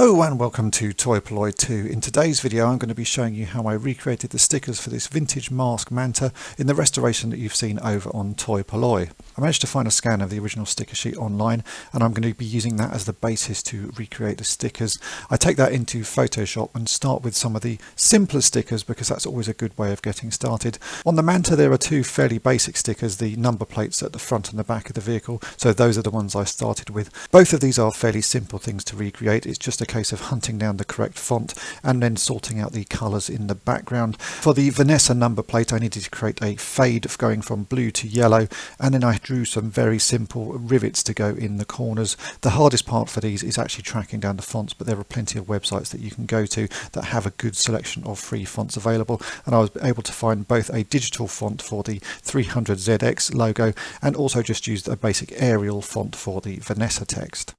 Hello and welcome to Toy Polloi 2. In today's video I'm going to be showing you how I recreated the stickers for this vintage M.A.S.K Manta in the restoration that you've seen over on Toy Polloi. I managed to find a scan of the original sticker sheet online and I'm going to be using that as the basis to recreate the stickers. I take that into Photoshop and start with some of the simpler stickers because that's always a good way of getting started. On the Manta there are two fairly basic stickers, the number plates at the front and the back of the vehicle, so those are the ones I started with. Both of these are fairly simple things to recreate. It's just a case of hunting down the correct font and then sorting out the colours in the background. For the v.e.n.o.m number plate I needed to create a fade of going from blue to yellow, and then I drew some very simple rivets to go in the corners. The hardest part for these is actually tracking down the fonts, but there are plenty of websites that you can go to that have a good selection of free fonts available, and I was able to find both a digital font for the 300ZX logo and also just used a basic Arial font for the v.e.n.o.m text.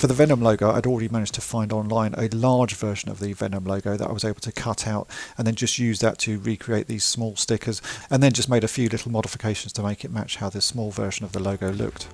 For the Venom logo, I'd already managed to find online a large version of the Venom logo that I was able to cut out and then just use that to recreate these small stickers, and then just made a few little modifications to make it match how this small version of the logo looked.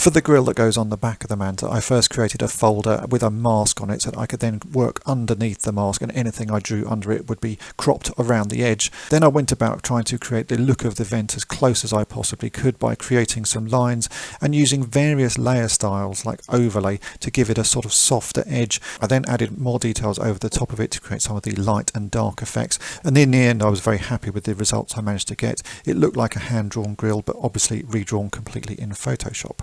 For the grille that goes on the back of the Manta, I first created a folder with a mask on it so that I could then work underneath the mask, and anything I drew under it would be cropped around the edge. Then I went about trying to create the look of the vent as close as I possibly could by creating some lines and using various layer styles like overlay to give it a sort of softer edge. I then added more details over the top of it to create some of the light and dark effects, and in the end I was very happy with the results I managed to get. It looked like a hand-drawn grille, but obviously redrawn completely in Photoshop.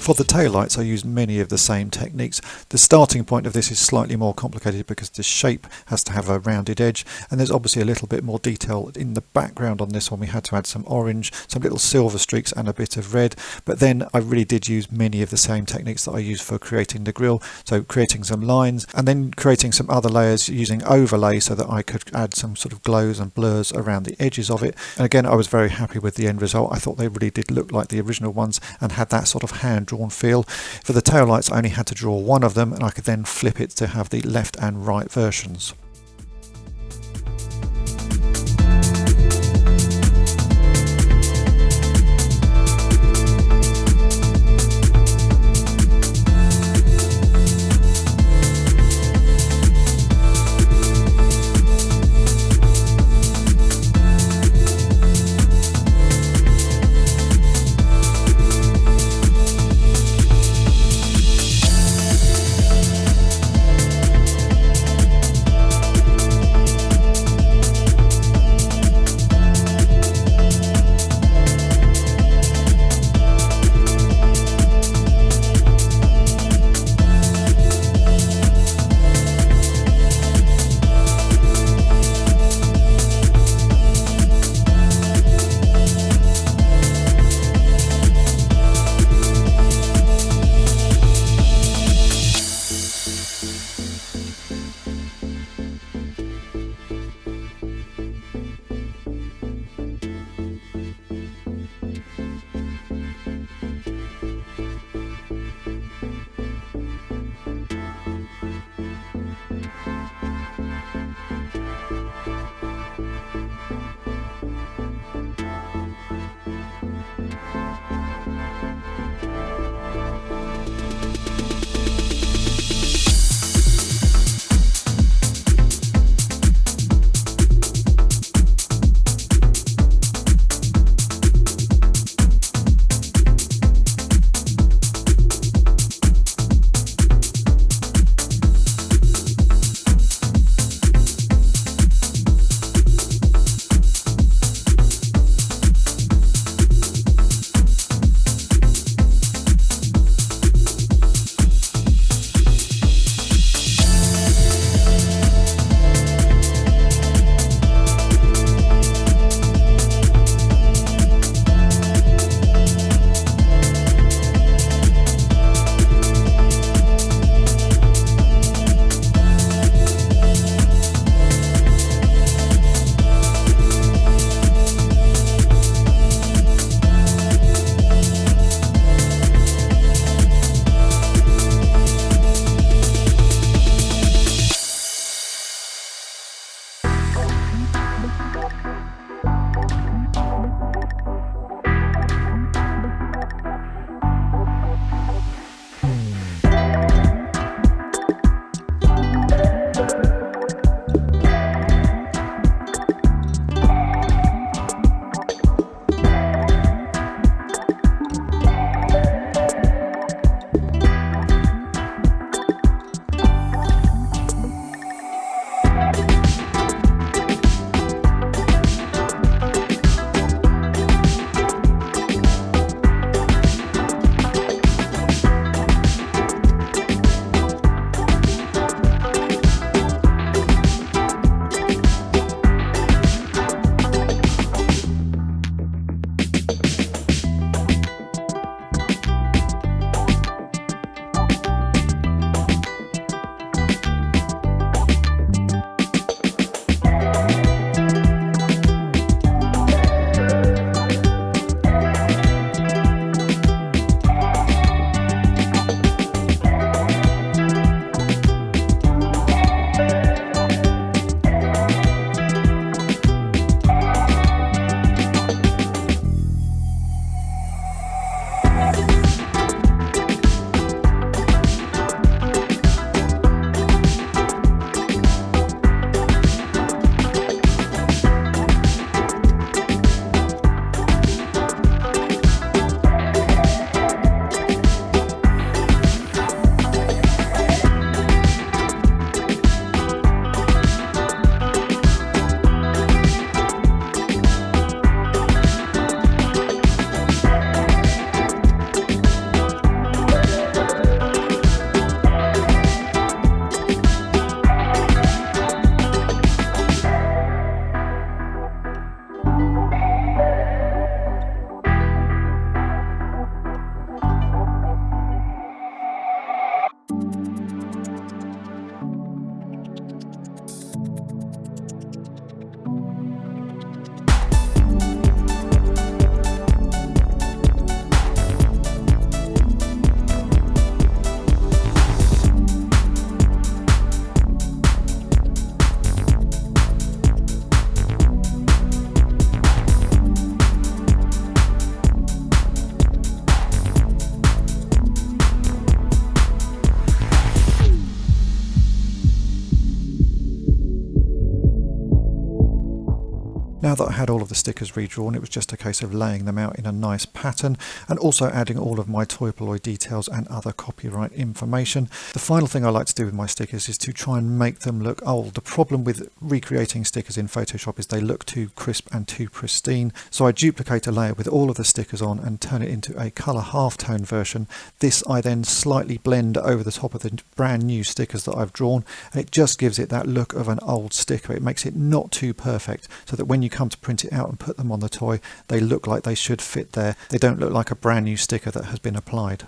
For the taillights I used many of the same techniques. The starting point of this is slightly more complicated because the shape has to have a rounded edge, and there's obviously a little bit more detail in the background on this one. We had to add some orange, some little silver streaks and a bit of red, but then I really did use many of the same techniques that I used for creating the grille, so creating some lines and then creating some other layers using overlay so that I could add some sort of glows and blurs around the edges of it. And again, I was very happy with the end result. I thought they really did look like the original ones and had that sort of hand-drawn feel. For the taillights I only had to draw one of them, and I could then flip it to have the left and right versions. Now that I had all of the stickers redrawn, it was just a case of laying them out in a nice pattern and also adding all of my Toy Polloi details and other copyright information. The final thing I like to do with my stickers is to try and make them look old. The problem with recreating stickers in Photoshop is they look too crisp and too pristine. So I duplicate a layer with all of the stickers on and turn it into a colour halftone version. This I then slightly blend over the top of the brand new stickers that I've drawn, and it just gives it that look of an old sticker. It makes it not too perfect so that when you come to print it out and put them on the toy, they look like they should fit there. They don't look like a brand new sticker that has been applied.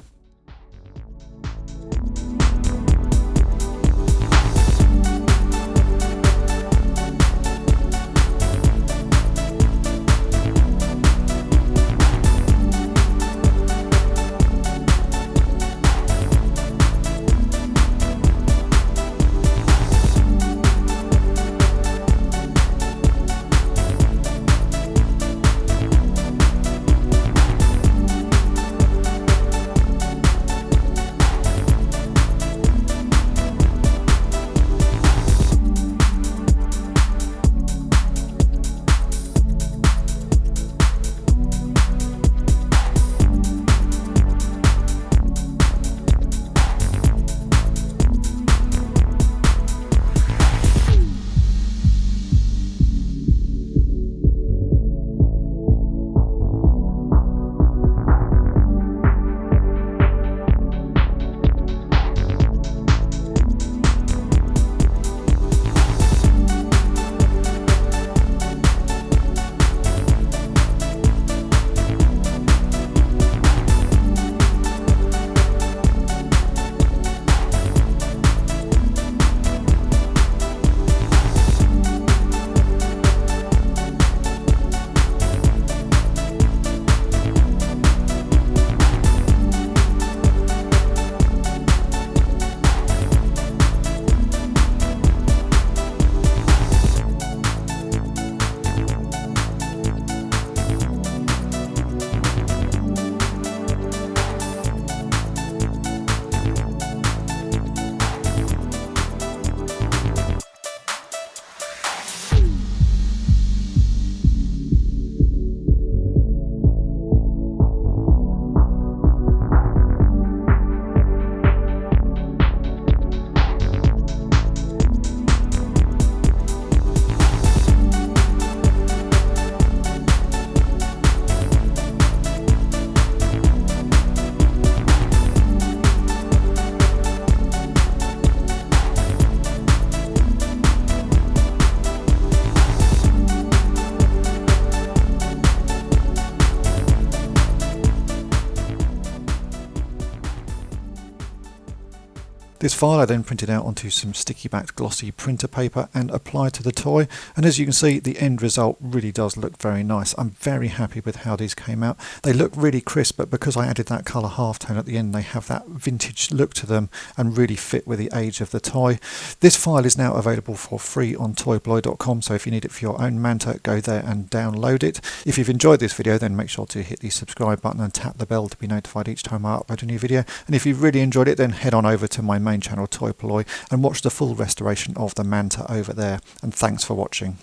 This file I then printed out onto some sticky backed glossy printer paper and applied to the toy, and as you can see the end result really does look very nice. I'm very happy with how these came out. They look really crisp, but because I added that colour halftone at the end, they have that vintage look to them and really fit with the age of the toy. This file is now available for free on toypolloi.com, so if you need it for your own Manta, go there and download it. If you've enjoyed this video, then make sure to hit the subscribe button and tap the bell to be notified each time I upload a new video. And if you've really enjoyed it, then head on over to my main channel Toy Polloi and watch the full restoration of the Manta over there. And thanks for watching.